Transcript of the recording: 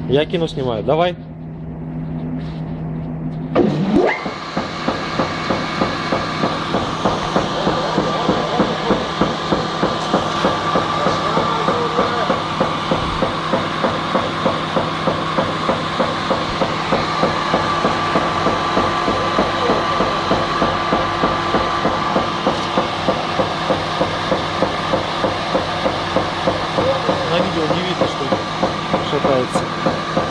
Я кино снимаю. Давай. На видео не видно, что шатается.